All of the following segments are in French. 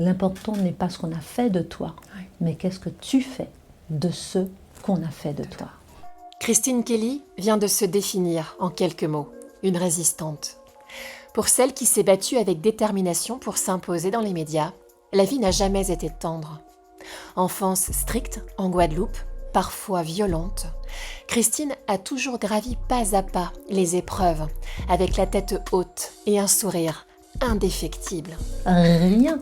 L'important n'est pas ce qu'on a fait de toi, mais qu'est-ce que tu fais de ce qu'on a fait de toi. Christine Kelly vient de se définir en quelques mots, une résistante. Pour celle qui s'est battue avec détermination pour s'imposer dans les médias, la vie n'a jamais été tendre. Enfance stricte en Guadeloupe, parfois violente, Christine a toujours gravi pas à pas les épreuves, avec la tête haute et un sourire indéfectible. Rien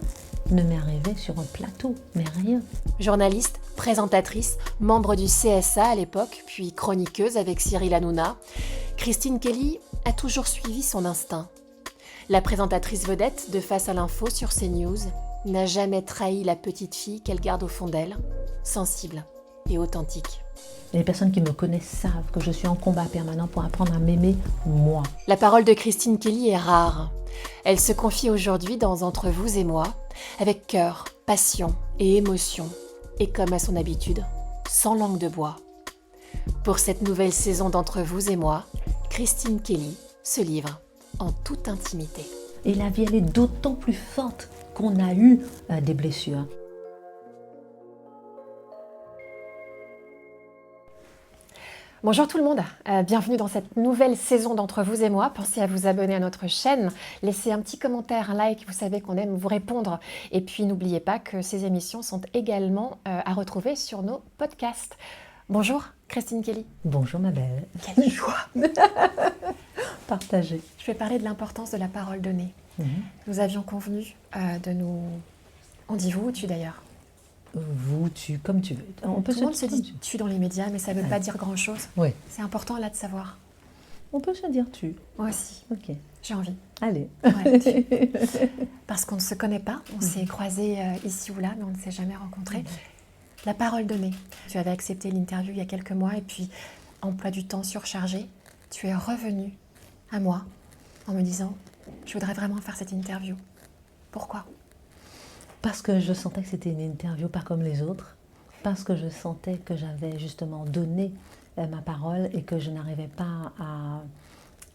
ne m'est arrivé sur un plateau, mais rien. Journaliste, présentatrice, membre du CSA à l'époque, puis chroniqueuse avec Cyril Hanouna, Christine Kelly a toujours suivi son instinct. La présentatrice vedette de Face à l'info sur CNews n'a jamais trahi la petite fille qu'elle garde au fond d'elle, sensible et authentique. Les personnes qui me connaissent savent que je suis en combat permanent pour apprendre à m'aimer moi. La parole de Christine Kelly est rare. Elle se confie aujourd'hui dans Entre vous et moi, avec cœur, passion et émotion, et comme à son habitude, sans langue de bois. Pour cette nouvelle saison d'Entre vous et moi, Christine Kelly se livre en toute intimité. Et la vie, elle est d'autant plus forte qu'on a eu des blessures. Bonjour tout le monde, bienvenue dans cette nouvelle saison d'Entre vous et moi. Pensez à vous abonner à notre chaîne, laissez un petit commentaire, un like, vous savez qu'on aime vous répondre. Et puis n'oubliez pas que ces émissions sont également à retrouver sur nos podcasts. Bonjour Christine Kelly. Bonjour ma belle. Quelle joie. Partagez. Je vais parler de l'importance de la parole donnée. Nous avions convenu de nous... On dit vous ou tu d'ailleurs? Vous, tu, comme tu veux. On peut Tout le monde se dit tu dans les médias, mais ça ne veut pas dire grand-chose. Oui. C'est important là de savoir. On peut se dire tu. Moi aussi. Ok. J'ai envie. Allez. Ouais, tu. Parce qu'on ne se connaît pas, on s'est croisés ici ou là, mais on ne s'est jamais rencontrés. La parole donnée. Tu avais accepté l'interview il y a quelques mois et puis, emploi du temps surchargé, tu es revenue à moi en me disant « Je voudrais vraiment faire cette interview ». Pourquoi ? Parce que je sentais que c'était une interview pas comme les autres. Parce que je sentais que j'avais justement donné ma parole et que je n'arrivais pas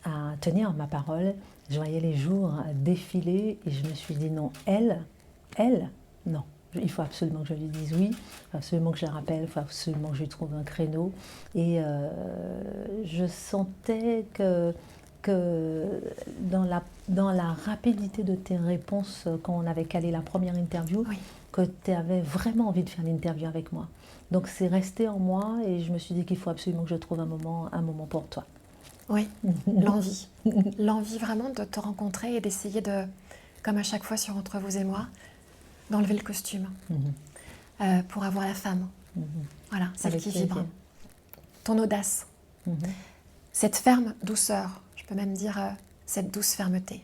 à tenir ma parole. Je voyais les jours défiler et je me suis dit non, elle, non. Il faut absolument que je lui dise oui, il faut absolument que je la rappelle, il faut absolument que je lui trouve un créneau. Et je sentais que dans la rapidité de tes réponses quand on avait calé la première interview, que tu avais vraiment envie de faire l'interview avec moi. Donc c'est resté en moi et je me suis dit qu'il faut absolument que je trouve un moment pour toi. Oui, l'envie. L'envie vraiment de te rencontrer et d'essayer de, comme à chaque fois sur Entre vous et moi, d'enlever le costume pour avoir la femme. Voilà, celle avec qui plaisir. vibre. Ton audace. Cette ferme douceur. Je peux même dire cette douce fermeté.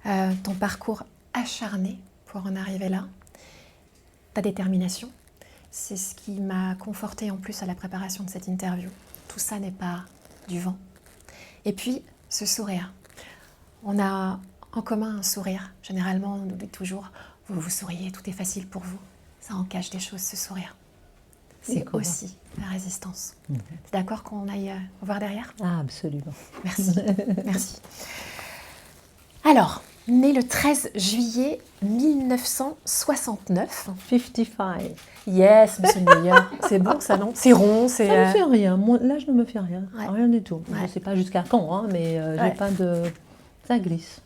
Ton parcours acharné pour en arriver là. Ta détermination. C'est ce qui m'a confortée en plus à la préparation de cette interview. Tout ça n'est pas du vent. Et puis, ce sourire. On a en commun un sourire. Généralement, on nous dit toujours, vous souriez, tout est facile pour vous. Ça en cache des choses, ce sourire. C'est aussi la résistance. Tu es d'accord qu'on aille voir derrière ? Ah, absolument. Merci, merci. Alors, né le 13 juillet 1969. 55. Yes, monsieur le meilleur. C'est bon ça, non ? C'est rond, c'est... Ça ne me fait rien. Moi, là, je ne me fais rien. Ouais. Rien du tout. Ouais. Je ne sais pas jusqu'à quand, hein, mais j'ai pas de... Ça glisse.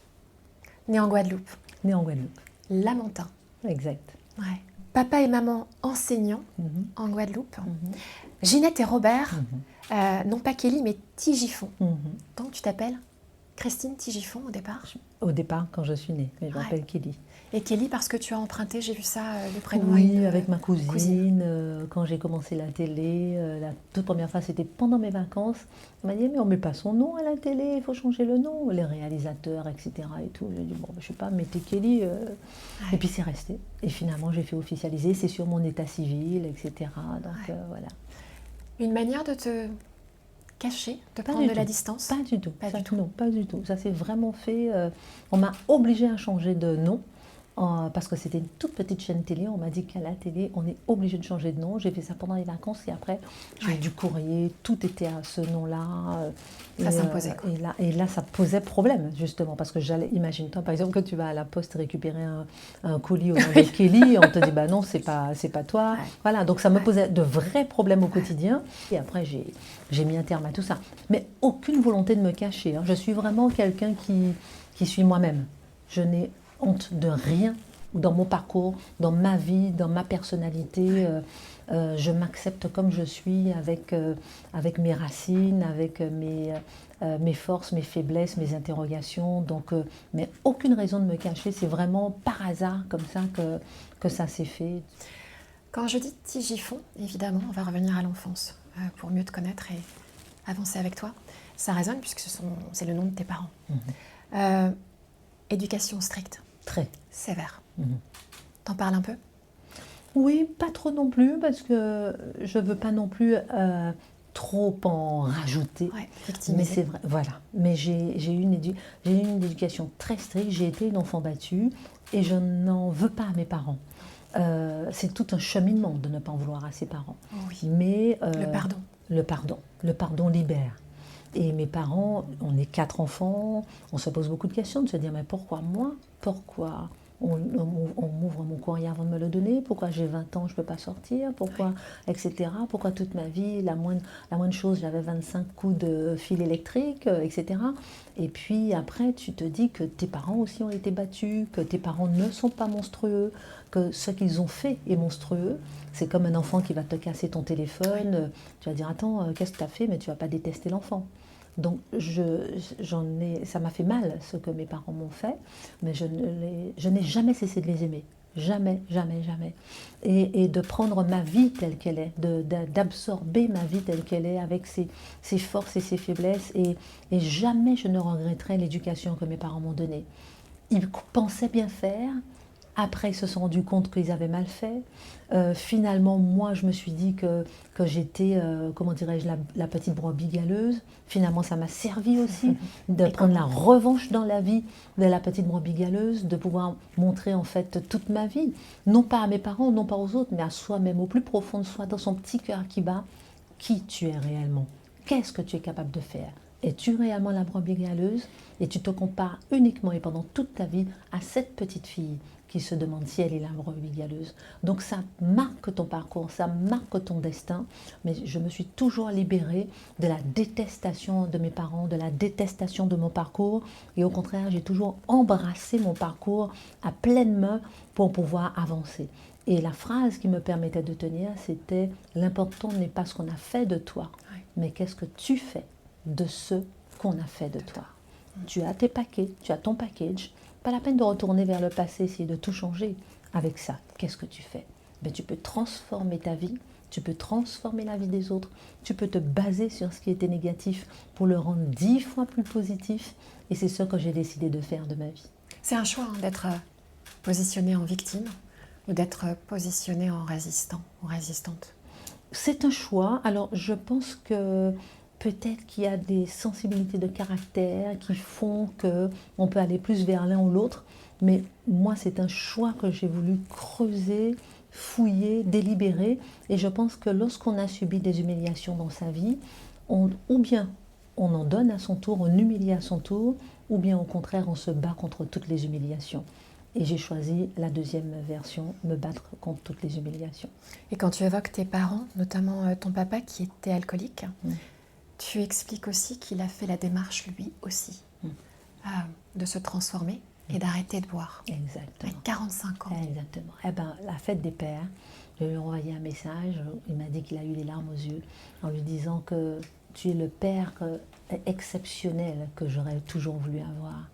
Né en Guadeloupe. Né en Guadeloupe. Lamentin. Exact. Ouais. Papa et maman enseignants en Guadeloupe. Ginette et Robert, non pas Kelly, mais Tigifon. Donc tu t'appelles Christine Tigifon au départ ? Au départ, quand je suis née, je m'appelle Kelly. Et Kelly parce que tu as emprunté, j'ai vu ça, le prénom. Oui, avec ma cousine. Quand j'ai commencé la télé, la toute première fois, c'était pendant mes vacances. Elle m'a dit, mais on ne met pas son nom à la télé, il faut changer le nom. Les réalisateurs, etc. Et tout. J'ai dit, bon, je ne sais pas, mettez Kelly. Et puis c'est resté. Et finalement, j'ai fait officialiser, c'est sur mon état civil, etc. Donc voilà. Une manière de te cacher, de prendre de la distance ? Pas du tout. Pas du tout. Non, pas du tout. Ça s'est vraiment fait. On m'a obligée à changer de nom. parce que c'était une toute petite chaîne télé. On m'a dit qu'à la télé, on est obligé de changer de nom. J'ai fait ça pendant les vacances et après, j'ai eu du courrier. Tout était à ce nom-là. Ça s'imposait, quoi. Et là, ça posait problème, justement, parce que imagine-toi, par exemple, que tu vas à la poste récupérer un colis au nom de Kelly, on te dit, bah non, c'est pas toi. Ouais. Voilà, donc ça me posait de vrais problèmes au quotidien. Et après, j'ai mis un terme à tout ça. Mais aucune volonté de me cacher. Je suis vraiment quelqu'un qui suis moi-même. Je n'ai honte de rien dans mon parcours, dans ma vie, dans ma personnalité. Je m'accepte comme je suis avec mes racines, avec mes forces, mes faiblesses, mes interrogations. Donc, mais aucune raison de me cacher. C'est vraiment par hasard comme ça que ça s'est fait. Quand je dis Tigifon, évidemment, on va revenir à l'enfance pour mieux te connaître et avancer avec toi. Ça résonne puisque c'est le nom de tes parents. Éducation stricte. Très. Sévère. T'en parles un peu? Oui, pas trop non plus, parce que je veux pas non plus trop en rajouter. Ouais, mais c'est vrai, voilà. Mais j'ai eu une éducation très stricte, j'ai été une enfant battue, et je n'en veux pas à mes parents. C'est tout un cheminement de ne pas en vouloir à ses parents. Oh oui. Mais le pardon. Le pardon libère. Et mes parents, on est 4 enfants, on se pose beaucoup de questions, de se dire, mais pourquoi moi? Pourquoi on m'ouvre mon courrier avant de me le donner? Pourquoi j'ai 20 ans, je ne peux pas sortir? Pourquoi, etc. Pourquoi toute ma vie, la moindre chose, j'avais 25 coups de fil électrique, etc. Et puis après, tu te dis que tes parents aussi ont été battus, que tes parents ne sont pas monstrueux, que ce qu'ils ont fait est monstrueux. C'est comme un enfant qui va te casser ton téléphone. Tu vas dire, attends, qu'est-ce que tu as fait? Mais tu ne vas pas détester l'enfant. Donc ça m'a fait mal ce que mes parents m'ont fait, mais je n'ai jamais cessé de les aimer. Jamais, jamais, jamais. Et de prendre ma vie telle qu'elle est, d'absorber ma vie telle qu'elle est, avec ses forces et ses faiblesses. Et jamais je ne regretterai l'éducation que mes parents m'ont donnée. Ils pensaient bien faire. Après, ils se sont rendus compte qu'ils avaient mal fait. Finalement, moi, je me suis dit que j'étais, comment dirais-je, la petite brebis galeuse. Finalement, ça m'a servi aussi de prendre la revanche dans la vie de la petite brebis galeuse, de pouvoir montrer en fait toute ma vie, non pas à mes parents, non pas aux autres, mais à soi-même, au plus profond de soi, dans son petit cœur qui bat, qui tu es réellement. Qu'est-ce que tu es capable de faire? Es-tu réellement la brebis galeuse? Et tu te compares uniquement et pendant toute ta vie à cette petite fille qui se demande si elle est la brebis galeuse. Donc ça marque ton parcours, ça marque ton destin, mais je me suis toujours libérée de la détestation de mes parents, de la détestation de mon parcours, et au contraire, j'ai toujours embrassé mon parcours à pleine main pour pouvoir avancer. Et la phrase qui me permettait de tenir, c'était « L'important n'est pas ce qu'on a fait de toi, mais qu'est-ce que tu fais de ce qu'on a fait de toi. » Tu as tes paquets, tu as ton package. Pas la peine de retourner vers le passé, essayer de tout changer. Avec ça, qu'est-ce que tu fais? Tu peux transformer ta vie, tu peux transformer la vie des autres, tu peux te baser sur ce qui était négatif pour le rendre 10 fois plus positif. Et c'est ce que j'ai décidé de faire de ma vie. C'est un choix d'être positionné en victime ou d'être positionné en résistant ou résistante. C'est un choix. Alors, je pense que peut-être qu'il y a des sensibilités de caractère qui font qu'on peut aller plus vers l'un ou l'autre. Mais moi, c'est un choix que j'ai voulu creuser, fouiller, délibérer. Et je pense que lorsqu'on a subi des humiliations dans sa vie, ou bien on en donne à son tour, on humilie à son tour, ou bien au contraire, on se bat contre toutes les humiliations. Et j'ai choisi la deuxième version, me battre contre toutes les humiliations. Et quand tu évoques tes parents, notamment ton papa qui était alcoolique, tu expliques aussi qu'il a fait la démarche lui aussi de se transformer et d'arrêter de boire. Exactement. À 45 ans. Exactement. La fête des pères, je lui ai envoyé un message, il m'a dit qu'il a eu les larmes aux yeux en lui disant que tu es le père exceptionnel que j'aurais toujours voulu avoir.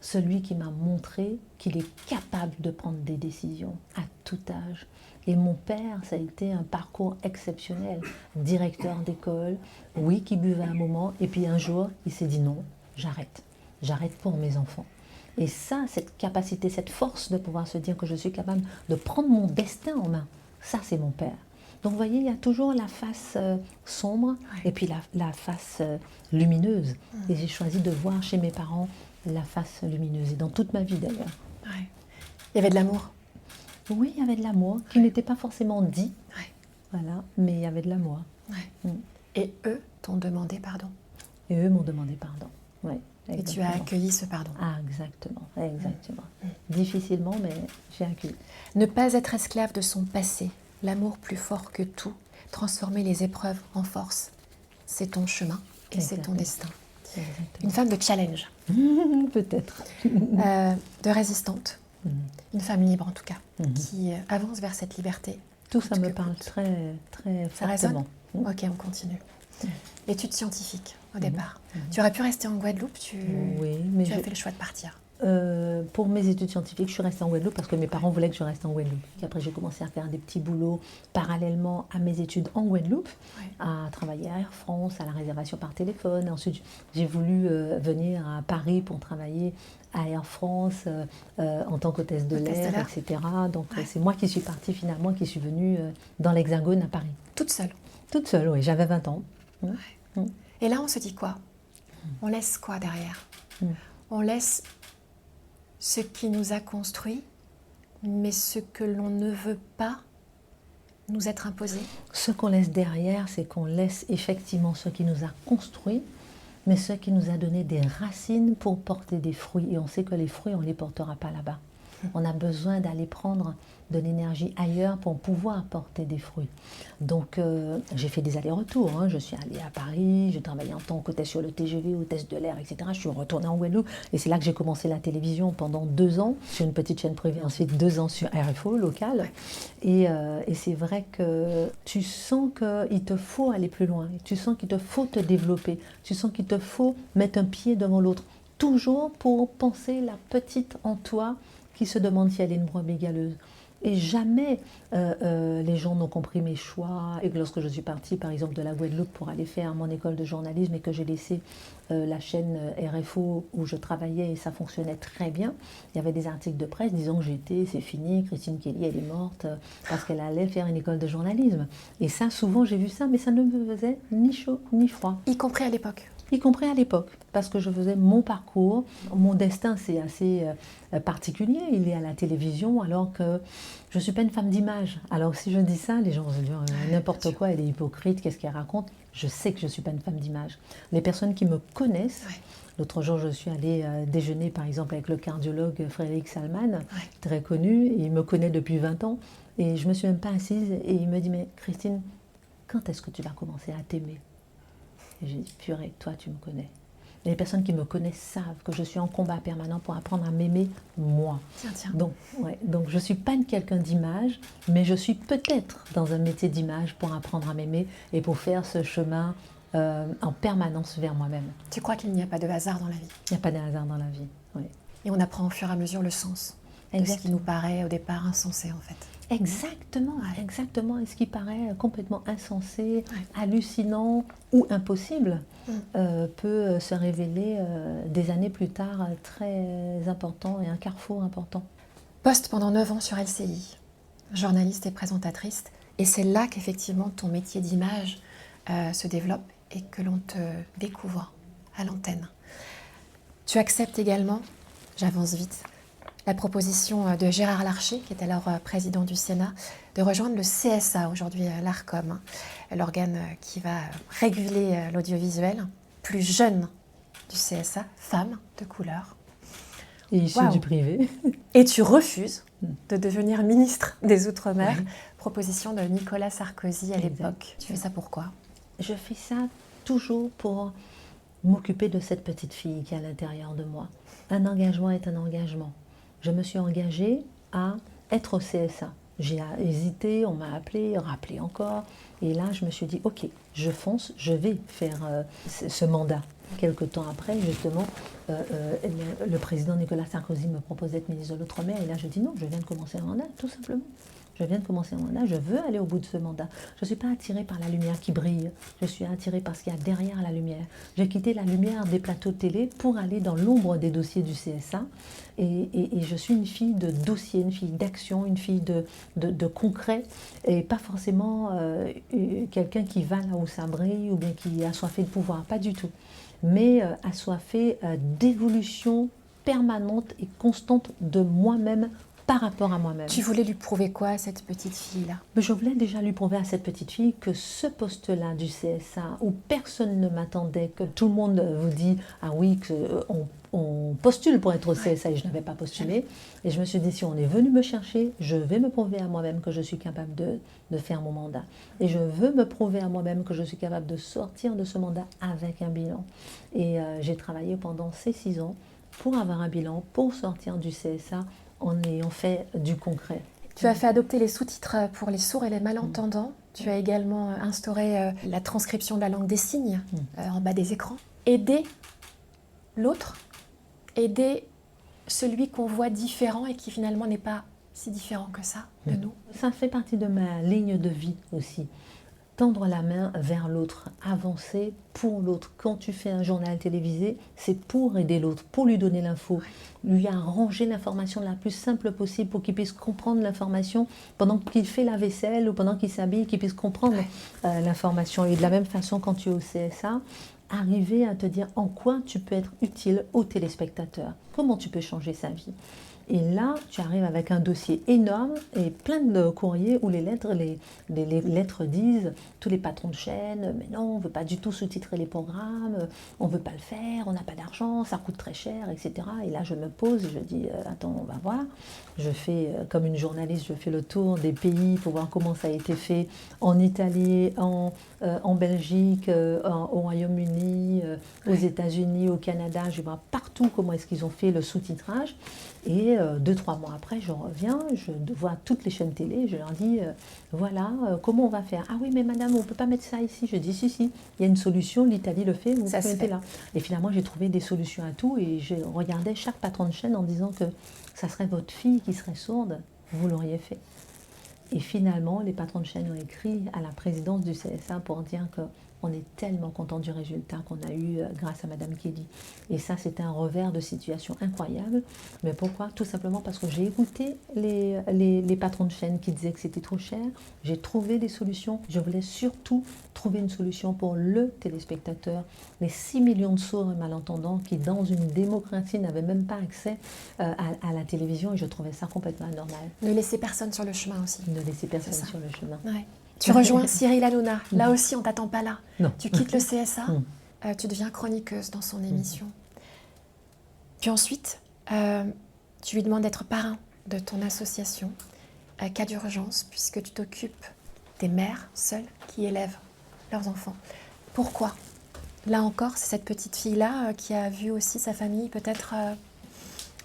Celui qui m'a montré qu'il est capable de prendre des décisions à tout âge. Et mon père, ça a été un parcours exceptionnel. Directeur d'école, oui, qui buvait un moment, et puis un jour, il s'est dit non, j'arrête. J'arrête pour mes enfants. Et ça, cette capacité, cette force de pouvoir se dire que je suis capable de prendre mon destin en main, ça, c'est mon père. Donc, vous voyez, il y a toujours la face sombre et puis la face lumineuse. Et j'ai choisi de voir chez mes parents la face lumineuse, et dans toute ma vie d'ailleurs. Il y avait de l'amour. Oui, il y avait de l'amour, qui n'était pas forcément dit, Ouais. voilà, mais il y avait de l'amour. Ouais. Et eux t'ont demandé pardon. Et eux m'ont demandé pardon. Ouais, et tu as accueilli ce pardon. Ah, exactement, exactement. Difficilement, mais j'ai accueilli. Ne pas être esclave de son passé, l'amour plus fort que tout, transformer les épreuves en force, c'est ton chemin et c'est ton destin. Exactement. Une femme de challenge. Peut-être. De résistante. Une femme libre en tout cas, qui avance vers cette liberté. Tout ça me parle très, très Ça résonne. fortement. Ok, on continue. Études scientifiques au départ. Tu aurais pu rester en Guadeloupe, Oui, mais tu as fait le choix de partir. Pour mes études scientifiques, je suis restée en Guadeloupe parce que mes parents voulaient que je reste en Guadeloupe. Et après, j'ai commencé à faire des petits boulots parallèlement à mes études en Guadeloupe, à travailler à Air France, à la réservation par téléphone. Ensuite, j'ai voulu venir à Paris pour travailler à Air France en tant qu'hôtesse de l'air, etc. Donc, c'est moi qui suis partie finalement, qui suis venue dans l'Hexagone à Paris. Toute seule? Toute seule, oui. J'avais 20 ans. Et là, on se dit quoi? On laisse quoi derrière? On laisse ce qui nous a construit, mais ce que l'on ne veut pas nous être imposé. Ce qu'on laisse derrière, c'est qu'on laisse effectivement ce qui nous a construit, mais ce qui nous a donné des racines pour porter des fruits. Et on sait que les fruits, on ne les portera pas là-bas. On a besoin d'aller prendre de l'énergie ailleurs pour pouvoir porter des fruits. Donc j'ai fait des allers-retours. Je suis allée à Paris, j'ai travaillé en tant qu'hôtesse sur le TGV, hôtesse de l'air, etc. Je suis retournée en Guadeloupe et c'est là que j'ai commencé la télévision pendant 2 ans sur une petite chaîne privée, ensuite 2 ans sur RFO local. Et c'est vrai que tu sens qu'il te faut aller plus loin, tu sens qu'il te faut te développer, tu sens qu'il te faut mettre un pied devant l'autre, toujours pour penser la petite en toi qui se demande si elle est une brebis galeuse. Et jamais les gens n'ont compris mes choix. Et que lorsque je suis partie, par exemple, de la Guadeloupe pour aller faire mon école de journalisme et que j'ai laissé la chaîne RFO où je travaillais et ça fonctionnait très bien, il y avait des articles de presse disant que c'est fini, Christine Kelly, elle est morte parce qu'elle allait faire une école de journalisme. Et ça, souvent, j'ai vu ça, mais ça ne me faisait ni chaud ni froid. Y compris à l'époque. Y compris à l'époque, parce que je faisais mon parcours. Mon destin, c'est assez particulier. Il est à la télévision, alors que je ne suis pas une femme d'image. Alors si je dis ça, les gens vont se dire n'importe quoi, elle est hypocrite, qu'est-ce qu'elle raconte? Je sais que je ne suis pas une femme d'image. Les personnes qui me connaissent, l'autre jour, je suis allée déjeuner, par exemple, avec le cardiologue Frédéric Salman, très connu, et il me connaît depuis 20 ans, et je ne me suis même pas assise, et il me dit, mais Christine, quand est-ce que tu vas commencer à t'aimer? Et j'ai dit, purée, toi, tu me connais. Et les personnes qui me connaissent savent que je suis en combat permanent pour apprendre à m'aimer, moi. Tiens. Donc je ne suis pas quelqu'un d'image, mais je suis peut-être dans un métier d'image pour apprendre à m'aimer et pour faire ce chemin en permanence vers moi-même. Tu crois qu'il n'y a pas de hasard dans la vie? Il n'y a pas de hasard dans la vie, oui. Et on apprend au fur et à mesure le sens de ce qui nous paraît au départ insensé, en fait. Exactement, exactement. Et ce qui paraît complètement insensé, hallucinant ou impossible peut se révéler des années plus tard très important et un carrefour important. Poste pendant 9 ans sur LCI, journaliste et présentatrice. Et c'est là qu'effectivement ton métier d'image se développe et que l'on te découvre à l'antenne. Tu acceptes également, j'avance vite, la proposition de Gérard Larcher, qui est alors président du Sénat, de rejoindre le CSA, aujourd'hui l'ARCOM, l'organe qui va réguler l'audiovisuel, plus jeune du CSA, femme de couleur. Et issue du privé. Et tu refuses de devenir ministre des Outre-mer, proposition de Nicolas Sarkozy à l'époque. Tu fais ça pourquoi? Je fais ça toujours pour m'occuper de cette petite fille qui est à l'intérieur de moi. Un engagement est un engagement. Je me suis engagée à être au CSA. J'ai hésité, on m'a appelé, rappelé encore. Et là, je me suis dit, ok, je fonce, je vais faire ce mandat. Quelque temps après, justement, le président Nicolas Sarkozy me propose d'être ministre de l'Outre-mer. Et là, je dis non, je viens de commencer un mandat, tout simplement. Je viens de commencer un mandat, je veux aller au bout de ce mandat. Je ne suis pas attirée par la lumière qui brille, je suis attirée par ce qu'il y a derrière la lumière. J'ai quitté la lumière des plateaux de télé pour aller dans l'ombre des dossiers du CSA. Et je suis une fille de dossier, une fille d'action, une fille de concret, et pas forcément quelqu'un qui va là où ça brille ou bien qui est assoiffé de pouvoir, pas du tout. Mais assoiffé d'évolution permanente et constante de moi-même par rapport à moi-même. Tu voulais lui prouver quoi à cette petite fille-là? Mais je voulais déjà lui prouver à cette petite fille que ce poste-là du CSA, où personne ne m'attendait, que tout le monde vous dit « Ah oui, on postule pour être au CSA » et je n'avais pas postulé. Et je me suis dit, si on est venu me chercher, je vais me prouver à moi-même que je suis capable de faire mon mandat. Et je veux me prouver à moi-même que je suis capable de sortir de ce mandat avec un bilan. Et j'ai travaillé pendant ces 6 ans pour avoir un bilan, pour sortir du CSA en ayant fait du concret. Tu as fait adopter les sous-titres pour les sourds et les malentendants. Tu as également instauré la transcription de la langue des signes en bas des écrans. Aider l'autre, aider celui qu'on voit différent et qui finalement n'est pas si différent que ça de nous. Ça fait partie de ma ligne de vie aussi. Tendre la main vers l'autre, avancer pour l'autre. Quand tu fais un journal télévisé, c'est pour aider l'autre, pour lui donner l'info, lui arranger l'information la plus simple possible pour qu'il puisse comprendre l'information pendant qu'il fait la vaisselle ou pendant qu'il s'habille, qu'il puisse comprendre l'information. Et de la même façon, quand tu es au CSA, arriver à te dire en quoi tu peux être utile aux téléspectateurs, comment tu peux changer sa vie. Et là, tu arrives avec un dossier énorme et plein de courriers où les lettres disent, tous les patrons de chaîne, mais non, on ne veut pas du tout sous-titrer les programmes, on ne veut pas le faire, on n'a pas d'argent, ça coûte très cher, etc. Et là, je me pose et je dis, attends, on va voir. Je fais, comme une journaliste, je fais le tour des pays pour voir comment ça a été fait en Italie, en Belgique, au Royaume-Uni, aux États-Unis, au Canada. Je vois partout comment est-ce qu'ils ont fait le sous-titrage. Et 2-3 mois après, je reviens, je vois toutes les chaînes télé, je leur dis, voilà, comment on va faire? Ah oui, mais madame, on ne peut pas mettre ça ici. Je dis, si, il y a une solution, l'Italie le fait, vous le mettez là. Et finalement, j'ai trouvé des solutions à tout et je regardais chaque patron de chaîne en disant que ça serait votre fille qui serait sourde, vous l'auriez fait. Et finalement, les patrons de chaîne ont écrit à la présidence du CSA pour dire qu'on est tellement content du résultat qu'on a eu grâce à Madame Kelly. Et ça, c'était un revers de situation incroyable. Mais pourquoi? Tout simplement parce que j'ai écouté les patrons de chaîne qui disaient que c'était trop cher. J'ai trouvé des solutions. Je voulais surtout trouver une solution pour le téléspectateur. Les 6 millions de sourds et malentendants qui, dans une démocratie, n'avaient même pas accès à la télévision. Et je trouvais ça complètement anormal. Ne laisser personne sur le chemin aussi. Ne laisser personne sur le chemin. Ouais. Tu rejoins Cyril Hanouna. Là aussi, on ne t'attend pas là. Non. Tu quittes le CSA, tu deviens chroniqueuse dans son émission. Puis ensuite, tu lui demandes d'être parrain de ton association, Cas d'urgence, puisque tu t'occupes des mères seules qui élèvent leurs enfants. Pourquoi? Là encore, c'est cette petite fille-là qui a vu aussi sa famille peut-être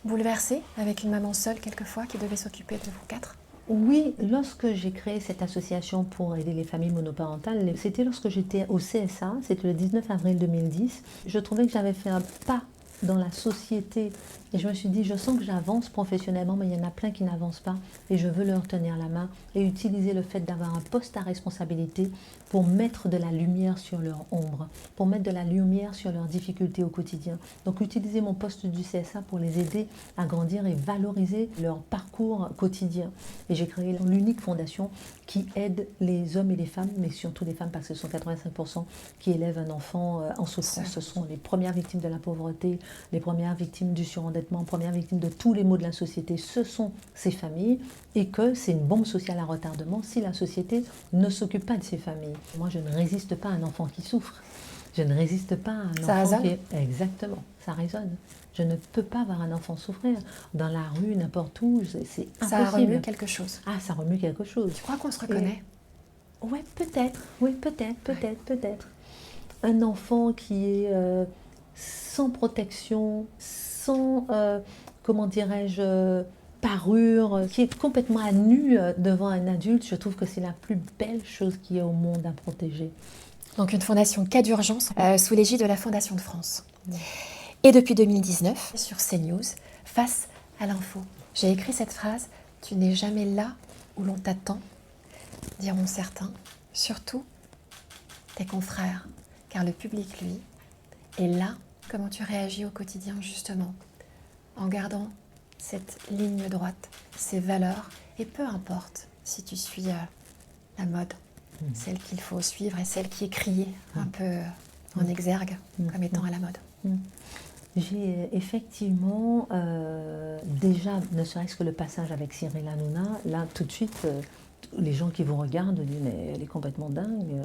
bouleversée, avec une maman seule quelquefois qui devait s'occuper de vous 4. Oui, lorsque j'ai créé cette association pour aider les familles monoparentales, c'était lorsque j'étais au CSA, c'était le 19 avril 2010. Je trouvais que j'avais fait un pas dans la société et je me suis dit, je sens que j'avance professionnellement, mais il y en a plein qui n'avancent pas et je veux leur tenir la main et utiliser le fait d'avoir un poste à responsabilité pour mettre de la lumière sur leur ombre, pour mettre de la lumière sur leurs difficultés au quotidien. Donc utiliser mon poste du CSA pour les aider à grandir et valoriser leur parcours quotidien. Et j'ai créé l'unique fondation qui aide les hommes et les femmes, mais surtout les femmes parce que ce sont 85% qui élèvent un enfant en souffrance. Ce sont les premières victimes de la pauvreté, les premières victimes du surendettement, premières victimes de tous les maux de la société, ce sont ces familles et que c'est une bombe sociale à retardement si la société ne s'occupe pas de ces familles. Moi, je ne résiste pas à un enfant qui souffre. Je ne résiste pas à un enfant qui est... Exactement, ça résonne. Je ne peux pas voir un enfant souffrir. Dans la rue, n'importe où, c'est impossible. Ça remue quelque chose. Ah, ça remue quelque chose. Tu crois qu'on se reconnaît? Oui, peut-être. Oui, peut-être. Un enfant qui est sans protection, sans, comment dirais-je, parure, qui est complètement à nu devant un adulte, je trouve que c'est la plus belle chose qu'il y a au monde à protéger. Donc une fondation Cas d'urgence sous l'égide de la Fondation de France. Et depuis 2019, sur CNews, face à l'info, j'ai écrit cette phrase « Tu n'es jamais là où l'on t'attend », diront certains, surtout tes confrères, car le public, lui, est là. Comment tu réagis au quotidien, justement, en gardant cette ligne droite, ces valeurs, et peu importe si tu suis la mode, celle qu'il faut suivre et celle qui est criée un peu en exergue comme étant à la mode. J'ai effectivement, déjà, ne serait-ce que le passage avec Cyril Hanouna, là tout de suite, les gens qui vous regardent disent mais elle est complètement dingue,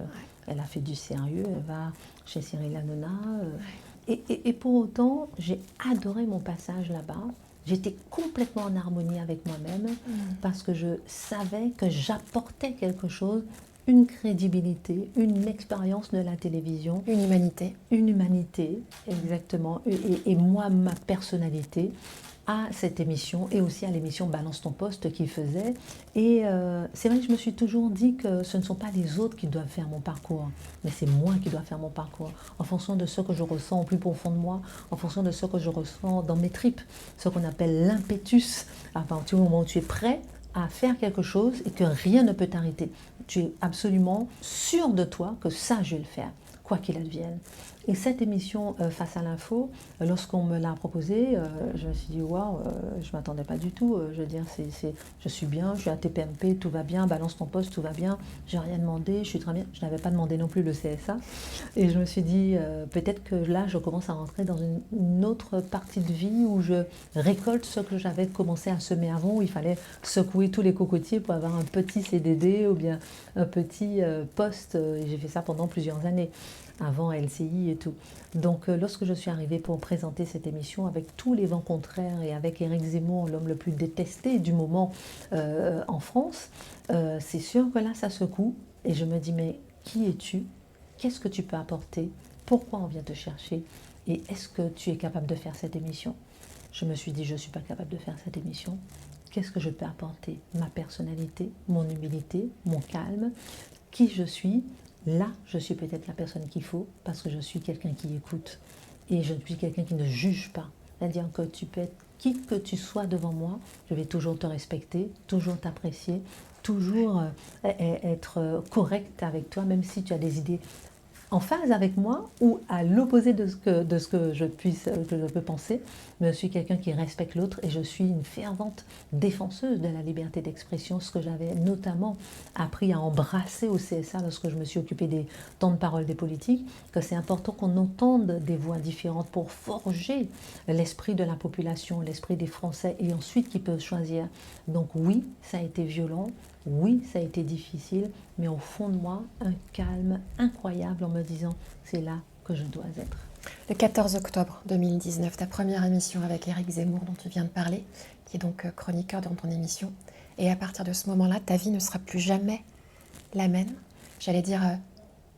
elle a fait du sérieux, elle va chez Cyril Hanouna. Et pour autant, j'ai adoré mon passage là-bas. J'étais complètement en harmonie avec moi-même parce que je savais que j'apportais quelque chose, une crédibilité, une expérience de la télévision. Une humanité. Une humanité, exactement. Et moi, ma personnalité à cette émission et aussi à l'émission Balance ton poste qu'il faisait. Et c'est vrai que je me suis toujours dit que ce ne sont pas les autres qui doivent faire mon parcours, mais c'est moi qui dois faire mon parcours, en fonction de ce que je ressens au plus profond de moi, en fonction de ce que je ressens dans mes tripes, ce qu'on appelle l'impétus, à partir du moment où tu es prêt à faire quelque chose et que rien ne peut t'arrêter. Tu es absolument sûr de toi que ça, je vais le faire, quoi qu'il advienne. Et cette émission Face à l'info, lorsqu'on me l'a proposée, je me suis dit waouh, je ne m'attendais pas du tout. Je veux dire, je suis bien, je suis à TPMP, tout va bien, balance ton poste, tout va bien, j'ai rien demandé, je suis très bien. Je n'avais pas demandé non plus le CSA. Et je me suis dit, peut-être que là, je commence à rentrer dans une autre partie de vie où je récolte ce que j'avais commencé à semer avant, où il fallait secouer tous les cocotiers pour avoir un petit CDD ou bien un petit poste. Et j'ai fait ça pendant plusieurs années, avant LCI et tout. Donc lorsque je suis arrivée pour présenter cette émission avec tous les vents contraires et avec Éric Zemmour, l'homme le plus détesté du moment en France, c'est sûr que là ça secoue et je me dis mais qui es-tu? Qu'est-ce que tu peux apporter? Pourquoi on vient te chercher? Et est-ce que tu es capable de faire cette émission? Je me suis dit je ne suis pas capable de faire cette émission. Qu'est-ce que je peux apporter? Ma personnalité, mon humilité, mon calme, qui je suis. Là, je suis peut-être la personne qu'il faut parce que je suis quelqu'un qui écoute et je suis quelqu'un qui ne juge pas. C'est-à-dire que tu peux être qui que tu sois devant moi, je vais toujours te respecter, toujours t'apprécier, toujours être correct avec toi, même si tu as des idées en phase avec moi ou à l'opposé de ce que je peux penser, mais je suis quelqu'un qui respecte l'autre et je suis une fervente défenseuse de la liberté d'expression, ce que j'avais notamment appris à embrasser au CSA lorsque je me suis occupée des temps de parole des politiques, que c'est important qu'on entende des voix différentes pour forger l'esprit de la population, l'esprit des Français et ensuite qu'ils peuvent choisir. Donc oui, ça a été violent, oui, ça a été difficile, mais au fond de moi, un calme incroyable en me disant c'est là que je dois être. Le 14 octobre 2019, ta première émission avec Éric Zemmour dont tu viens de parler, qui est donc chroniqueur dans ton émission. Et à partir de ce moment-là, ta vie ne sera plus jamais la même. J'allais dire,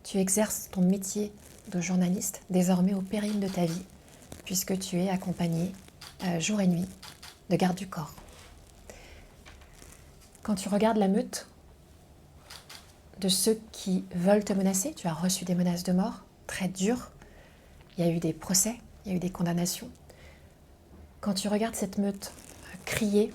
tu exerces ton métier de journaliste désormais au péril de ta vie, puisque tu es accompagné jour et nuit de garde du corps. Quand tu regardes la meute de ceux qui veulent te menacer, tu as reçu des menaces de mort très dures, il y a eu des procès, il y a eu des condamnations. Quand tu regardes cette meute crier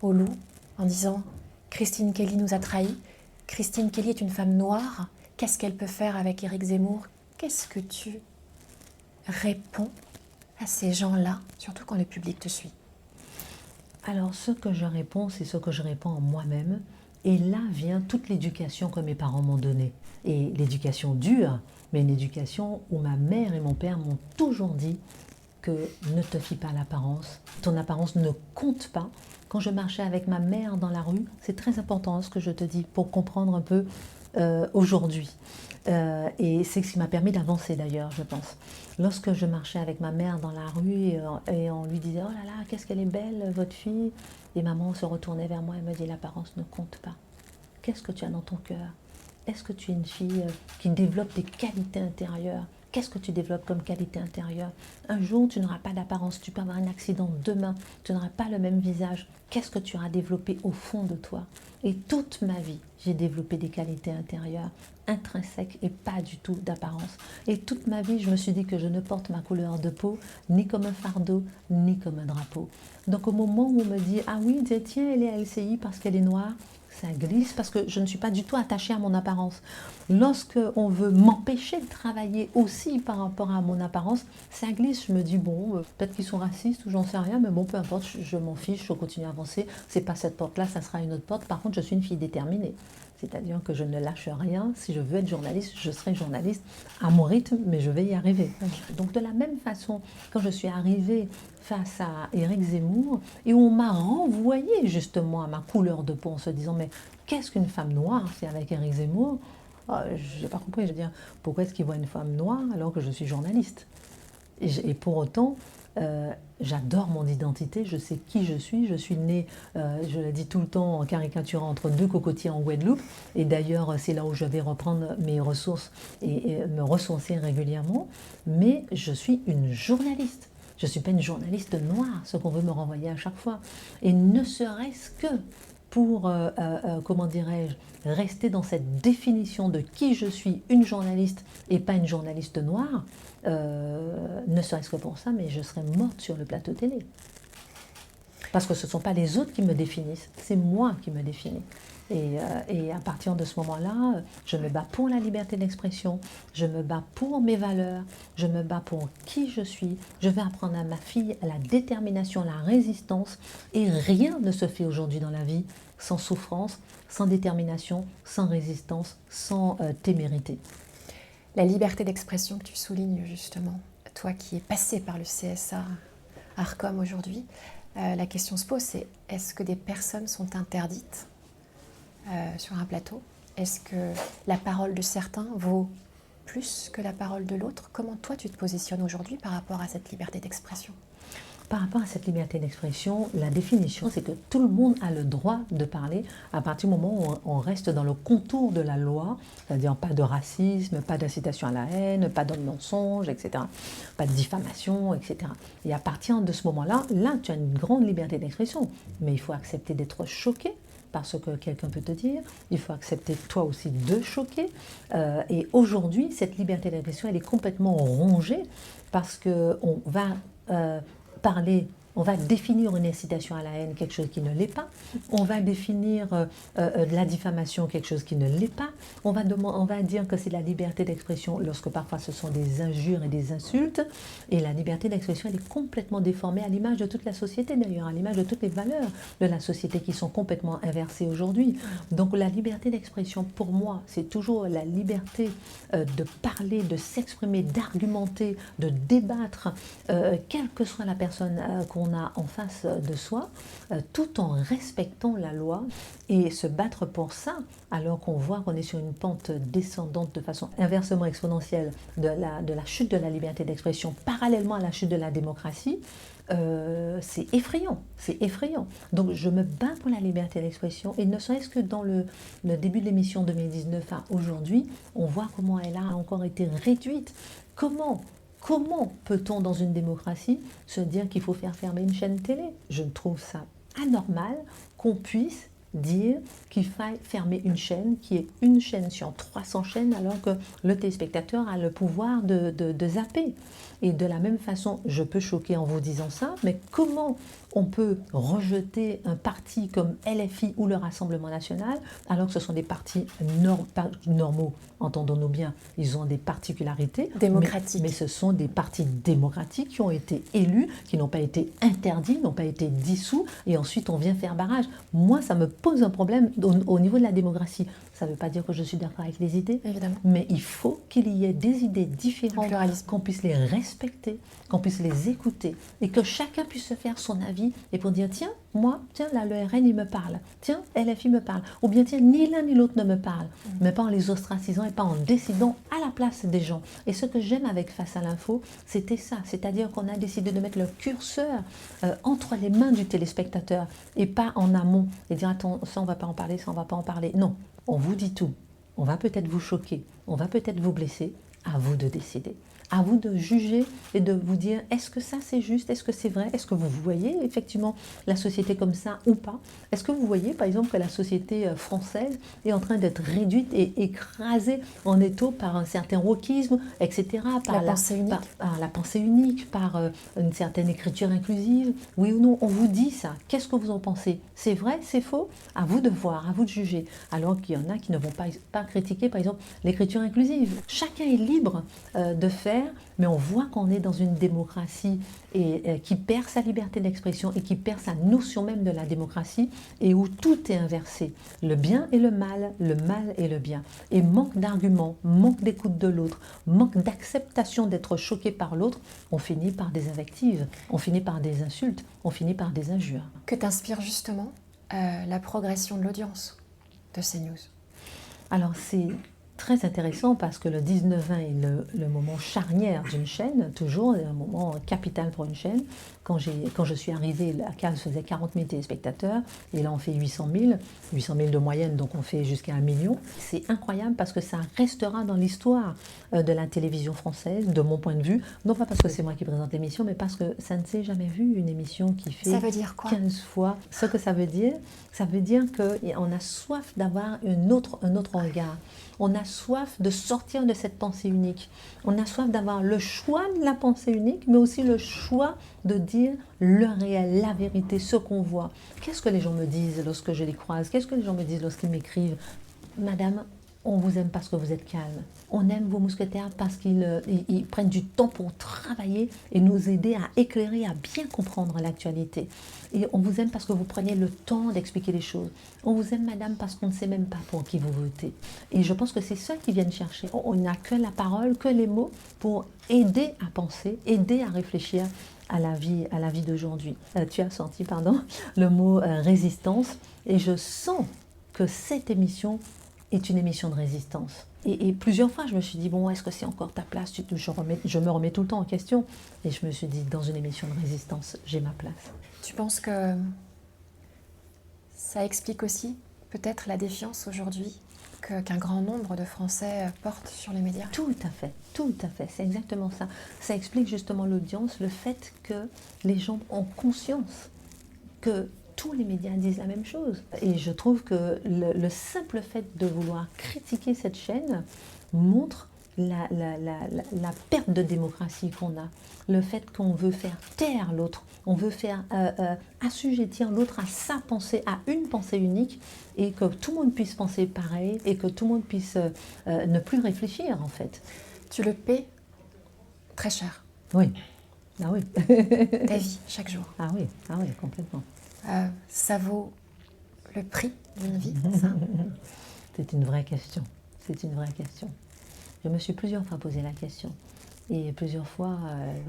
au loup en disant « Christine Kelly nous a trahis, Christine Kelly est une femme noire, qu'est-ce qu'elle peut faire avec Éric Zemmour ?» Qu'est-ce que tu réponds à ces gens-là, surtout quand le public te suit? Alors, ce que je réponds, c'est ce que je réponds en moi-même. Et là vient toute l'éducation que mes parents m'ont donnée. Et l'éducation dure, mais une éducation où ma mère et mon père m'ont toujours dit que ne te fie pas à l'apparence. Ton apparence ne compte pas. Quand je marchais avec ma mère dans la rue, c'est très important ce que je te dis pour comprendre un peu aujourd'hui. Et c'est ce qui m'a permis d'avancer d'ailleurs, je pense. Lorsque je marchais avec ma mère dans la rue et on lui disait « Oh là là, qu'est-ce qu'elle est belle, votre fille !» Et maman se retournait vers moi et me dit « L'apparence ne compte pas. Qu'est-ce que tu as dans ton cœur? Est-ce que tu es une fille qui développe des qualités intérieures? Qu'est-ce que tu développes comme qualité intérieure? Un jour, tu n'auras pas d'apparence, tu peux avoir un accident demain, tu n'auras pas le même visage. Qu'est-ce que tu auras développé au fond de toi? Et toute ma vie, j'ai développé des qualités intérieures, intrinsèques et pas du tout d'apparence. Et toute ma vie, je me suis dit que je ne porte ma couleur de peau ni comme un fardeau, ni comme un drapeau. Donc au moment où on me dit « Ah oui, tiens, elle est à LCI parce qu'elle est noire », ça glisse parce que je ne suis pas du tout attachée à mon apparence. Lorsqu'on veut m'empêcher de travailler aussi par rapport à mon apparence, ça glisse. Je me dis, bon, peut-être qu'ils sont racistes ou j'en sais rien, mais bon, peu importe, je m'en fiche, je continue à avancer. C'est pas cette porte-là, ça sera une autre porte. Par contre, je suis une fille déterminée. C'est-à-dire que je ne lâche rien. Si je veux être journaliste, je serai journaliste à mon rythme, mais je vais y arriver. Donc de la même façon, quand je suis arrivée face à Éric Zemmour, et on m'a renvoyé justement à ma couleur de peau en se disant, mais qu'est-ce qu'une femme noire, c'est avec Éric Zemmour? Je n'ai pas compris, je veux dire, pourquoi est-ce qu'il voit une femme noire alors que je suis journaliste? Et pour autant, j'adore mon identité, je sais qui je suis née, je le dis tout le temps, en caricaturant entre deux cocotiers en Guadeloupe, et d'ailleurs c'est là où je vais reprendre mes ressources et me ressourcer régulièrement, mais je suis une journaliste. Je ne suis pas une journaliste noire, ce qu'on veut me renvoyer à chaque fois. Et ne serait-ce que pour, comment dirais-je, rester dans cette définition de qui je suis, une journaliste et pas une journaliste noire, ne serait-ce que pour ça, mais je serais morte sur le plateau télé. Parce que ce ne sont pas les autres qui me définissent, c'est moi qui me définis. Et à partir de ce moment-là, je me bats pour la liberté d'expression, je me bats pour mes valeurs, je me bats pour qui je suis. Je vais apprendre à ma fille la détermination, la résistance. Et rien ne se fait aujourd'hui dans la vie sans souffrance, sans détermination, sans résistance, sans témérité. La liberté d'expression que tu soulignes justement, toi qui es passé par le CSA Arcom aujourd'hui, la question se pose, c'est est-ce que des personnes sont interdites sur un plateau? Est-ce que la parole de certains vaut plus que la parole de l'autre? Comment toi tu te positionnes aujourd'hui par rapport à cette liberté d'expression? Par rapport à cette liberté d'expression, la définition, c'est que tout le monde a le droit de parler à partir du moment où on reste dans le contour de la loi, c'est-à-dire pas de racisme, pas d'incitation à la haine, pas de mensonge, etc., pas de diffamation, etc. Et à partir de ce moment-là, là, tu as une grande liberté d'expression, mais il faut accepter d'être choqué par ce que quelqu'un peut te dire, il faut accepter toi aussi de choquer. Et aujourd'hui, cette liberté d'expression, elle est complètement rongée parce qu'on va parler, on va définir une incitation à la haine, quelque chose qui ne l'est pas. On va définir de la diffamation, quelque chose qui ne l'est pas. On va dire que c'est la liberté d'expression lorsque parfois ce sont des injures et des insultes. Et la liberté d'expression, elle est complètement déformée à l'image de toute la société d'ailleurs, à l'image de toutes les valeurs de la société qui sont complètement inversées aujourd'hui. Donc la liberté d'expression, pour moi, c'est toujours la liberté de parler, de s'exprimer, d'argumenter, de débattre, quelle que soit la personne qu'on a en face de soi, tout en respectant la loi et se battre pour ça, alors qu'on voit qu'on est sur une pente descendante de façon inversement exponentielle de la chute de la liberté d'expression parallèlement à la chute de la démocratie, c'est effrayant, c'est effrayant. Donc je me bats pour la liberté d'expression et ne serait-ce que dans le début de l'émission 2019 à aujourd'hui, on voit comment elle a encore été réduite. Comment peut-on, dans une démocratie, se dire qu'il faut faire fermer une chaîne télé? Je trouve ça anormal qu'on puisse dire qu'il faille fermer une chaîne qui est une chaîne sur 300 chaînes alors que le téléspectateur a le pouvoir de zapper. Et de la même façon, je peux choquer en vous disant ça, mais comment on peut rejeter un parti comme LFI ou le Rassemblement national alors que ce sont des partis normaux, entendons-nous bien, ils ont des particularités démocratiques. Mais ce sont des partis démocratiques qui ont été élus, qui n'ont pas été interdits, n'ont pas été dissous, et ensuite on vient faire barrage. Moi, ça me pose un problème au niveau de la démocratie. Ça ne veut pas dire que je suis d'accord avec les idées, évidemment, mais il faut qu'il y ait des idées différentes, qu'on puisse les respecter, qu'on puisse les écouter, et que chacun puisse se faire son avis, et pour dire, tiens, moi, tiens, là, le RN, il me parle, tiens, LFI me parle, ou bien, tiens, ni l'un ni l'autre ne me parle, mais pas en les ostracisant et pas en décidant à la place des gens. Et ce que j'aime avec Face à l'info, c'était ça, c'est-à-dire qu'on a décidé de mettre le curseur entre les mains du téléspectateur, et pas en amont, et dire, attends, ça, on ne va pas en parler, ça, on ne va pas en parler. Non, on vous dit tout. On va peut-être vous choquer, on va peut-être vous blesser, à vous de décider. À vous de juger et de vous dire est-ce que ça c'est juste, est-ce que c'est vrai, est-ce que vous voyez effectivement la société comme ça ou pas? Est-ce que vous voyez par exemple que la société française est en train d'être réduite et écrasée en étau par un certain wokisme, etc. Par la pensée unique. Par la pensée unique, par une certaine écriture inclusive? Oui ou non? On vous dit ça. Qu'est-ce que vous en pensez? C'est vrai, c'est faux? À vous de voir, à vous de juger. Alors qu'il y en a qui ne vont pas critiquer par exemple l'écriture inclusive. Chacun est libre libre de faire, mais on voit qu'on est dans une démocratie qui perd sa liberté d'expression et qui perd sa notion même de la démocratie, et où tout est inversé. Le bien et le mal et le bien. Et manque d'arguments, manque d'écoute de l'autre, manque d'acceptation d'être choqué par l'autre, on finit par des invectives, on finit par des insultes, on finit par des injures. Que t'inspire justement la progression de l'audience de CNews? Alors c'est très intéressant parce que le 19-20 est le moment charnière d'une chaîne, toujours un moment capital pour une chaîne. Quand je suis arrivée, la case faisait 40 000 téléspectateurs et là on fait 800 000 de moyenne, donc on fait jusqu'à 1 million. C'est incroyable parce que ça restera dans l'histoire de la télévision française, de mon point de vue, non pas parce que c'est moi qui présente l'émission, mais parce que ça ne s'est jamais vu une émission qui fait ça veut dire quoi 15 fois. Ce que ça veut dire qu'on a soif d'avoir un autre regard. On a soif de sortir de cette pensée unique. On a soif d'avoir le choix de la pensée unique, mais aussi le choix de dire le réel, la vérité, ce qu'on voit. Qu'est-ce que les gens me disent lorsque je les croise? Qu'est-ce que les gens me disent lorsqu'ils m'écrivent? Madame, on vous aime parce que vous êtes calme. On aime vos mousquetaires parce qu'ils prennent du temps pour travailler et nous aider à éclairer, à bien comprendre l'actualité. Et on vous aime parce que vous prenez le temps d'expliquer les choses. On vous aime, madame, parce qu'on ne sait même pas pour qui vous votez. Et je pense que c'est ça qu'ils viennent chercher. On n'a que la parole, que les mots pour aider à penser, aider à réfléchir à la vie d'aujourd'hui. Tu as senti, le mot résistance. Et je sens que cette émission est une émission de résistance. Et plusieurs fois, je me suis dit, bon, est-ce que c'est encore ta place? Je me remets tout le temps en question. Et je me suis dit, dans une émission de résistance, j'ai ma place. Tu penses que ça explique aussi peut-être la défiance aujourd'hui qu'un grand nombre de Français portent sur les médias? Tout à fait, c'est exactement ça. Ça explique justement l'audience, le fait que les gens ont conscience que tous les médias disent la même chose. Et je trouve que le simple fait de vouloir critiquer cette chaîne montre la perte de démocratie qu'on a. Le fait qu'on veut faire taire l'autre, on veut faire assujettir l'autre à sa pensée, à une pensée unique, et que tout le monde puisse penser pareil, et que tout le monde puisse ne plus réfléchir en fait. Tu le paies très cher. Oui. Ah oui. Ta vie, chaque jour. Ah oui, complètement. Ça vaut le prix d'une vie, ça? C'est une vraie question. Je me suis plusieurs fois posé la question. Et plusieurs fois,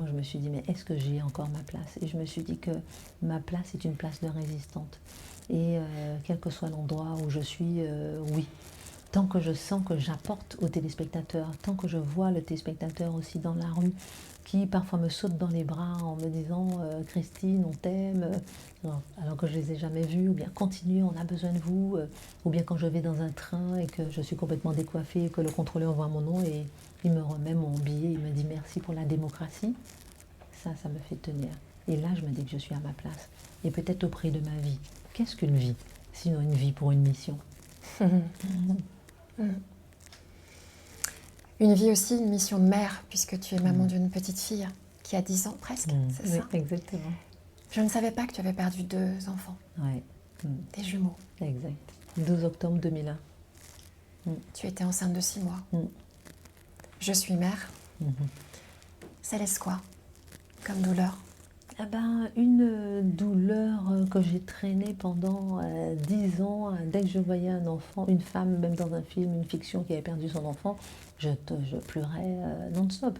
je me suis dit, mais est-ce que j'ai encore ma place? Et je me suis dit que ma place est une place de résistante. Et quel que soit l'endroit où je suis, oui. Tant que je sens que j'apporte aux téléspectateurs, tant que je vois le téléspectateur aussi dans la rue, qui parfois me saute dans les bras en me disant « Christine, on t'aime », alors que je ne les ai jamais vus, ou bien « Continuez, on a besoin de vous », ou bien quand je vais dans un train et que je suis complètement décoiffée et que le contrôleur voit mon nom et il me remet mon billet, il me dit « Merci pour la démocratie », ça me fait tenir. Et là, je me dis que je suis à ma place. Et peut-être au prix de ma vie. Qu'est-ce qu'une vie, sinon une vie pour une mission? Une vie aussi, une mission de mère, puisque tu es maman d'une petite fille qui a 10 ans presque, c'est ça? Oui, exactement. Je ne savais pas que tu avais perdu 2 enfants. Oui. Des jumeaux. Exact. 12 octobre 2001. Tu étais enceinte de 6 mois. Je suis mère. Ça laisse quoi comme douleur? Une douleur que j'ai traînée pendant 10 ans. Dès que je voyais un enfant, une femme, même dans un film, une fiction qui avait perdu son enfant, je pleurais non-stop.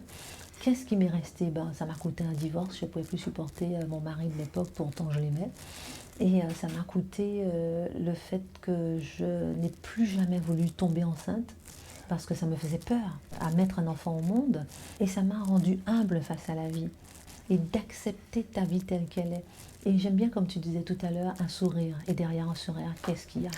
Qu'est-ce qui m'est resté? Ça m'a coûté un divorce, je ne pouvais plus supporter mon mari de l'époque, pourtant je l'aimais. Et ça m'a coûté le fait que je n'ai plus jamais voulu tomber enceinte, parce que ça me faisait peur à mettre un enfant au monde. Et ça m'a rendue humble face à la vie. Et d'accepter ta vie telle qu'elle est. Et j'aime bien, comme tu disais tout à l'heure, un sourire. Et derrière un sourire, qu'est-ce qu'il y a?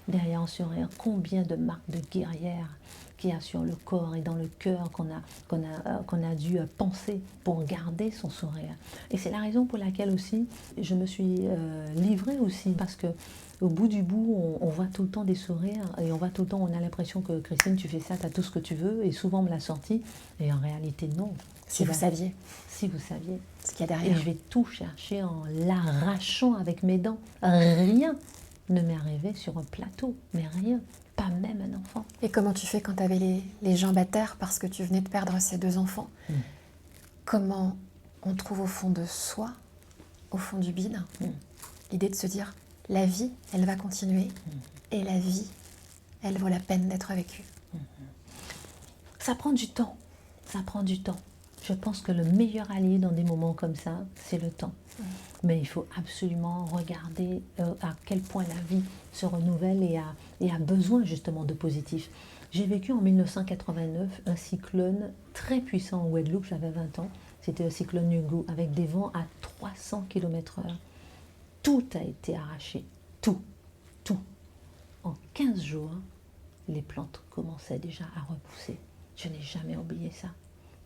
Derrière un sourire, combien de marques de guerrière qu'il y a sur le corps et dans le cœur qu'on a dû penser pour garder son sourire. Et c'est la raison pour laquelle aussi, je me suis livrée aussi, parce que au bout du bout, on voit tout le temps des sourires et on voit tout le temps, on a l'impression que Christine, tu fais ça, tu as tout ce que tu veux, et souvent on me l'a sorti, et en réalité non. Si vous saviez. Si vous saviez. Ce qu'il y a derrière. Et je vais tout chercher en l'arrachant avec mes dents. Rien ne m'est arrivé sur un plateau, mais rien, pas même un enfant. Et comment tu fais quand tu avais les jambes à terre parce que tu venais de perdre ces 2 enfants? Comment on trouve au fond de soi, au fond du bide, l'idée de se dire la vie, elle va continuer et la vie, elle vaut la peine d'être vécue. Ça prend du temps, ça prend du temps. Je pense que le meilleur allié dans des moments comme ça, c'est le temps. Mais il faut absolument regarder à quel point la vie se renouvelle et a besoin justement de positif. J'ai vécu en 1989 un cyclone très puissant en Guadeloupe, j'avais 20 ans. C'était le cyclone Yungu avec des vents à 300 km/h. Tout a été arraché, tout, tout. En 15 jours, les plantes commençaient déjà à repousser. Je n'ai jamais oublié ça.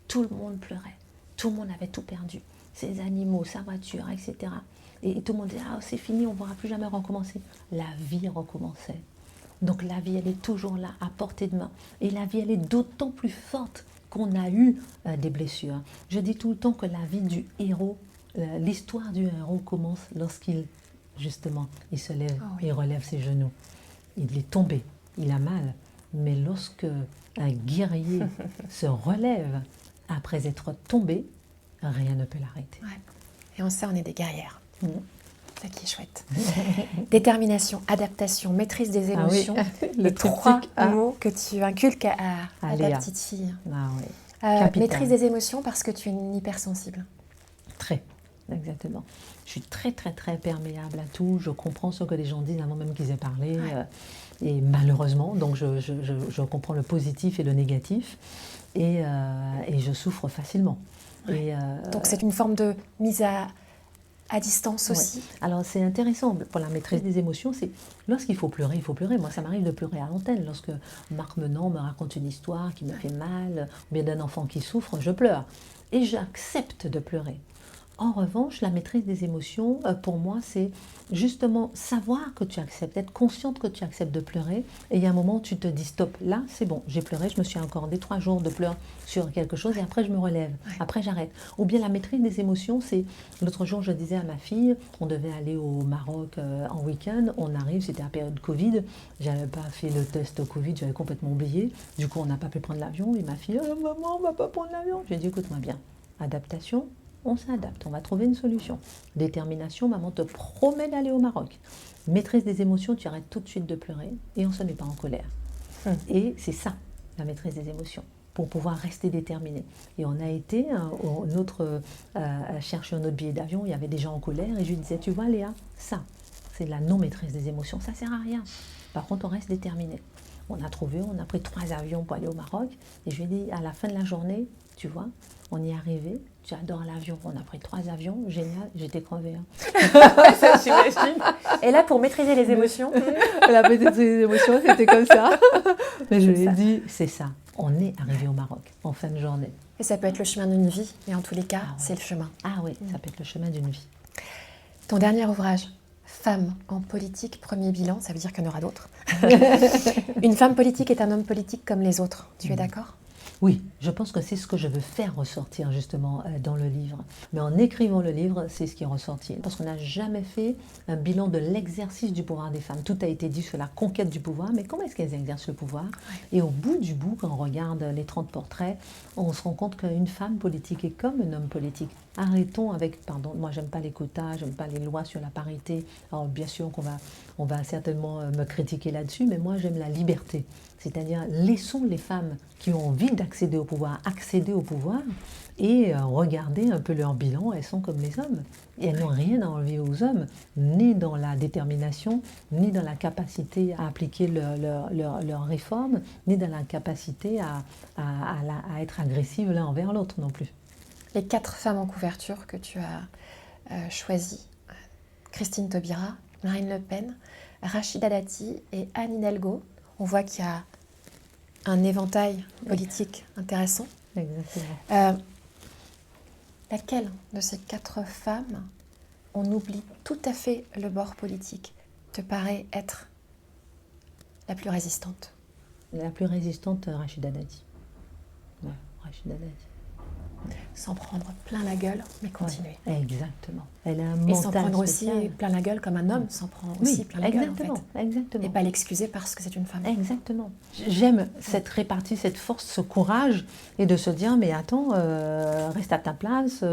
Tout le monde pleurait, tout le monde avait tout perdu. Ses animaux, sa voiture, etc. Et tout le monde disait, ah, c'est fini, on ne pourra plus jamais recommencer. La vie recommençait. Donc la vie, elle est toujours là, à portée de main. Et la vie, elle est d'autant plus forte qu'on a eu des blessures. Je dis tout le temps que la vie du héros, l'histoire du héros commence lorsqu'il, justement, il se lève, il relève ses genoux. Il est tombé, il a mal. Mais lorsque un guerrier se relève après être tombé, rien ne peut l'arrêter. Ouais. Et on sait, on est des guerrières. Ça qui est chouette. Détermination, adaptation, maîtrise des émotions. Ah oui. Les 3 mots que tu inculques à ta petite fille. Ah oui. Maîtrise des émotions parce que tu es une hypersensible. Très, exactement. Je suis très, très, très perméable à tout. Je comprends ce que les gens disent avant même qu'ils aient parlé. Et malheureusement, donc je comprends le positif et le négatif. Et je souffre facilement. Ouais. Et donc c'est une forme de mise à distance aussi. Ouais. Alors c'est intéressant pour la maîtrise des émotions, c'est lorsqu'il faut pleurer, il faut pleurer. Moi ça m'arrive de pleurer à l'antenne. Lorsque Marc Menant me raconte une histoire qui me fait mal, ou bien d'un enfant qui souffre, je pleure. Et j'accepte de pleurer. En revanche, la maîtrise des émotions, pour moi, c'est justement savoir que tu acceptes, être consciente que tu acceptes de pleurer. Et il y a un moment où tu te dis stop, là c'est bon, j'ai pleuré, je me suis accordé 3 jours de pleurs sur quelque chose et après je me relève, après j'arrête. Ou bien la maîtrise des émotions, c'est l'autre jour je disais à ma fille, on devait aller au Maroc en week-end, on arrive, c'était la période Covid, j'avais pas fait le test Covid, j'avais complètement oublié, du coup on n'a pas pu prendre l'avion et ma fille, maman on va pas prendre l'avion. J'ai dit écoute-moi bien, adaptation. On s'adapte, on va trouver une solution. Détermination, maman te promet d'aller au Maroc. Maîtrise des émotions, tu arrêtes tout de suite de pleurer et on ne se met pas en colère. Et c'est ça, la maîtrise des émotions, pour pouvoir rester déterminé. Et on a été chercher un autre billet d'avion, il y avait des gens en colère et je lui disais, tu vois Léa, ça, c'est la non-maîtrise des émotions, ça ne sert à rien. Par contre, on reste déterminé. On a pris 3 avions pour aller au Maroc et je lui ai dit, à la fin de la journée, tu vois, on y est arrivé, tu adores l'avion, on a pris 3 avions, génial, j'étais crevée. Ça, j'imagine. Et là, pour maîtriser les émotions la maîtrise des émotions, c'était comme ça. Mais je lui ai dit, c'est ça, on est arrivé au Maroc en fin de journée. Et ça peut être le chemin d'une vie, mais en tous les cas, c'est le chemin. Ah oui, ça peut être le chemin d'une vie. Ton dernier ouvrage, Femme en politique, premier bilan, ça veut dire qu'il y en aura d'autres. Une femme politique est un homme politique comme les autres, tu es d'accord ? Oui, je pense que c'est ce que je veux faire ressortir justement dans le livre. Mais en écrivant le livre, c'est ce qui est ressorti. Parce qu'on n'a jamais fait un bilan de l'exercice du pouvoir des femmes. Tout a été dit sur la conquête du pouvoir, mais comment est-ce qu'elles exercent le pouvoir ? Et au bout du bout, quand on regarde les 30 portraits, on se rend compte qu'une femme politique est comme un homme politique. Arrêtons avec, pardon, moi j'aime pas les quotas, j'aime pas les lois sur la parité. Alors bien sûr on va certainement me critiquer là-dessus, mais moi j'aime la liberté. C'est-à-dire laissons les femmes qui ont envie d'accéder au pouvoir accéder au pouvoir et regardez un peu leur bilan, elles sont comme les hommes. Et elles n'ont rien à envier aux hommes, ni dans la détermination, ni dans la capacité à appliquer leurs réformes, ni dans la capacité à être agressive l'un envers l'autre non plus. Les 4 femmes en couverture que tu as choisies, Christine Taubira, Marine Le Pen, Rachida Dati et Anne Hidalgo, on voit qu'il y a un éventail politique intéressant. Exactement. Laquelle de ces 4 femmes, on oublie tout à fait le bord politique, te paraît être la plus résistante ? La plus résistante, Rachida Dati. Ouais, Rachida Dati. s'en prendre plein la gueule, mais continuer. Ouais, exactement. Elle a un mental et s'en prendre spécial. aussi plein la gueule comme un homme s'en prend aussi plein la gueule, en fait. Exactement. Et pas l'excuser parce que c'est une femme. Exactement. J'aime cette répartie, cette force, ce courage, et de se dire, mais attends, reste à ta place,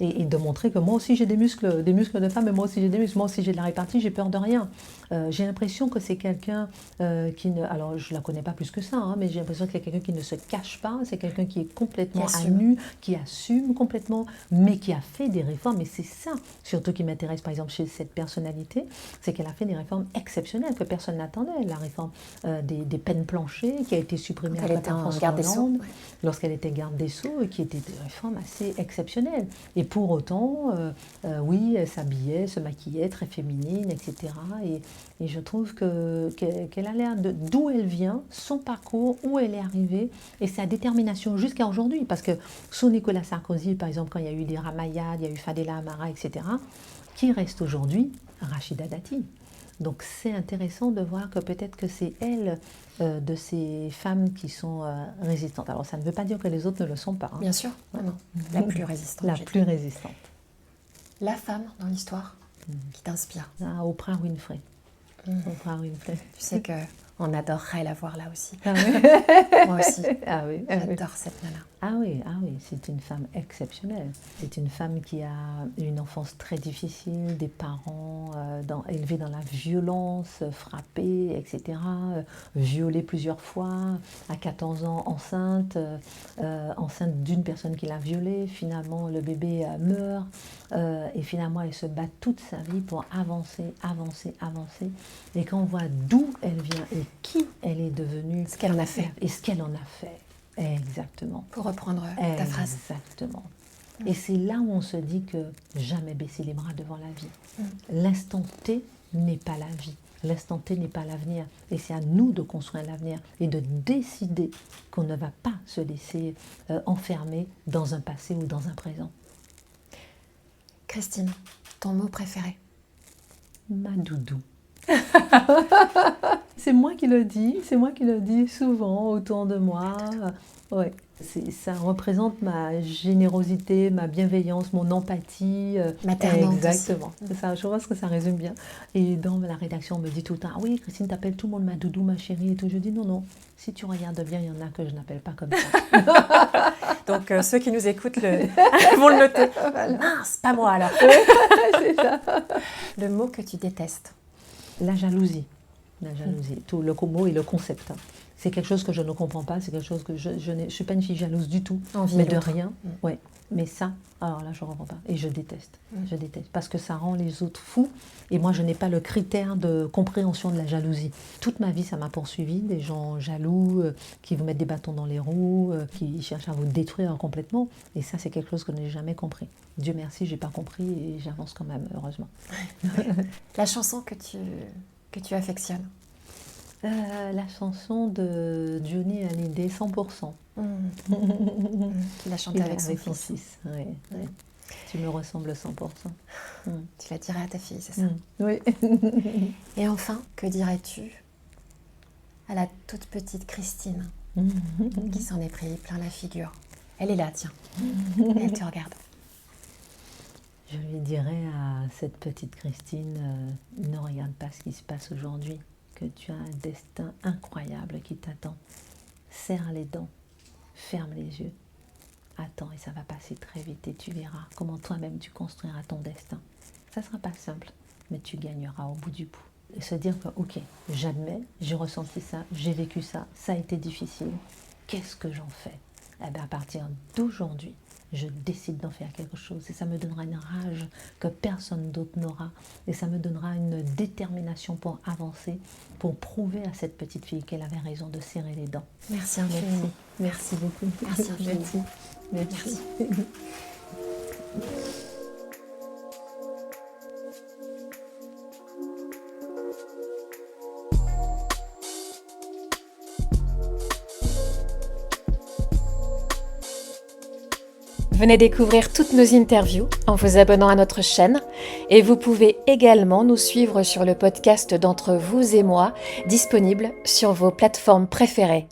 et de montrer que moi aussi j'ai des muscles de femme, et moi aussi j'ai des muscles, moi aussi j'ai de la répartie, j'ai peur de rien. J'ai l'impression que c'est quelqu'un qui ne... Alors, je ne la connais pas plus que ça, hein, mais j'ai l'impression que c'est quelqu'un qui ne se cache pas, c'est quelqu'un qui est complètement à nu, qui assume complètement, mais qui a fait des réformes, et c'est ça, surtout qui m'intéresse, par exemple, chez cette personnalité, c'est qu'elle a fait des réformes exceptionnelles que personne n'attendait. La réforme des peines planchées, qui a été supprimée après par François Hollande, lorsqu'elle était garde des Sceaux, et qui était des réformes assez exceptionnelles. Et pour autant, oui, elle s'habillait, se maquillait, très féminine, etc. Et je trouve qu'elle a l'air d'où elle vient, son parcours, où elle est arrivée, et sa détermination jusqu'à aujourd'hui. Parce que sous Nicolas Sarkozy, par exemple, quand il y a eu des Ramayad, il y a eu Fadela Amara, etc., qui reste aujourd'hui Rachida Dati. Donc c'est intéressant de voir que peut-être que c'est elle, de ces femmes qui sont résistantes. Alors ça ne veut pas dire que les autres ne le sont pas. Hein. Bien sûr, non. La plus résistante. La plus résistante. La femme dans l'histoire qui t'inspire. Oprah Winfrey. Oprah Winfrey. Tu sais qu'on adorerait la voir là aussi. Ah oui. Moi aussi. Ah oui. J'adore cette nana. Ah oui, c'est une femme exceptionnelle. C'est une femme qui a une enfance très difficile, des parents élevés dans la violence, frappés, etc., violés plusieurs fois, à 14 ans enceinte d'une personne qui l'a violée. Finalement, le bébé meurt et finalement, elle se bat toute sa vie pour avancer. Et quand on voit d'où elle vient et qui elle est devenue, ce qu'elle en a fait. Et ce qu'elle en a fait. Exactement. Pour reprendre ta phrase. Exactement. Et c'est là où on se dit que jamais baisser les bras devant la vie. L'instant T n'est pas la vie. L'instant T n'est pas l'avenir. Et c'est à nous de construire l'avenir et de décider qu'on ne va pas se laisser enfermer dans un passé ou dans un présent. Christine, ton mot préféré? Ma doudou. C'est moi qui le dis souvent autour de moi. Ouais. Ça représente ma générosité, ma bienveillance, mon empathie. Maternante. Exactement. Ça, je pense que ça résume bien. Et dans la rédaction, on me dit tout le temps, ah oui, Christine, t'appelles tout le monde ma doudou, ma chérie et tout. Je dis non. Si tu regardes bien, il y en a que je n'appelle pas comme ça. Donc ceux qui nous écoutent vont le noter. Voilà. Mince, pas moi alors. C'est ça. Le mot que tu détestes? La jalousie. Tout le mot et le concept. C'est quelque chose que je ne comprends pas, c'est quelque chose que je ne suis pas une fille jalouse du tout, mais de rien. Ouais. Mais ça, alors là, je ne comprends pas. Et je déteste. Je déteste. Parce que ça rend les autres fous. Et moi, je n'ai pas le critère de compréhension de la jalousie. Toute ma vie, ça m'a poursuivi. Des gens jaloux, qui vous mettent des bâtons dans les roues, qui cherchent à vous détruire complètement. Et ça, c'est quelque chose que je n'ai jamais compris. Dieu merci, je n'ai pas compris et j'avance quand même, heureusement. La chanson que tu affectionnes? La chanson de Johnny Hallyday, 100%. Tu l'as chantée avec son fils. Ouais. Tu me ressembles 100%. Tu la dirais à ta fille, c'est ça? Oui. Et enfin, que dirais-tu à la toute petite Christine qui s'en est pris plein la figure? Elle est là, tiens. Elle te regarde. Je lui dirais à cette petite Christine, ne regarde pas ce qui se passe aujourd'hui, que tu as un destin incroyable qui t'attend. Serre les dents, ferme les yeux, attends et ça va passer très vite et tu verras comment toi-même tu construiras ton destin. Ça ne sera pas simple, mais tu gagneras au bout du bout. Et se dire que ok, j'admets, j'ai ressenti ça, j'ai vécu ça, ça a été difficile, qu'est-ce que j'en fais? Eh bien à partir d'aujourd'hui, je décide d'en faire quelque chose et ça me donnera une rage que personne d'autre n'aura et ça me donnera une détermination pour avancer, pour prouver à cette petite fille qu'elle avait raison de serrer les dents. Merci infiniment. Merci beaucoup. Merci infiniment. Merci. Venez découvrir toutes nos interviews en vous abonnant à notre chaîne et vous pouvez également nous suivre sur le podcast d'Entre vous et moi, disponible sur vos plateformes préférées.